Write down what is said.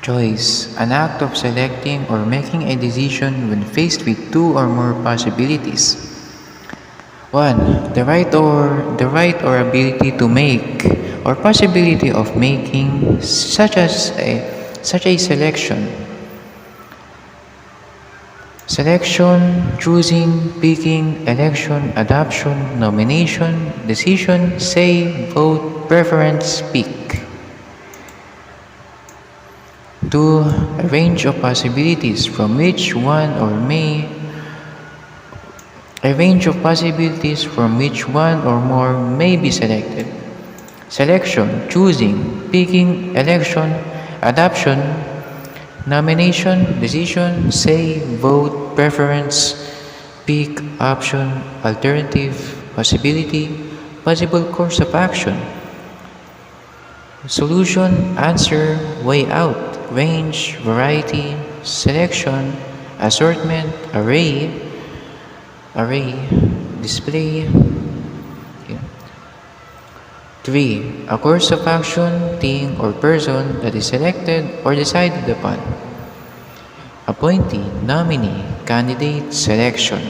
Choice, an act of selecting or making a decision when faced with two or more possibilities. 1. The right or ability to make or possibility of making such a selection. Selection, choosing, picking, election, adoption, nomination, decision, say, vote, preference, pick. 2. A range of possibilities from which one or may a range of possibilities from which one or more may be selected. Selection, choosing, picking, election, adoption, nomination, decision, say, vote, preference, pick, option, alternative, possibility, possible course of action, solution, answer, way out, range, variety, selection, assortment, array, display. 3. A course of action, thing, or person that is selected or decided upon. Appointee, nominee, candidate, selection.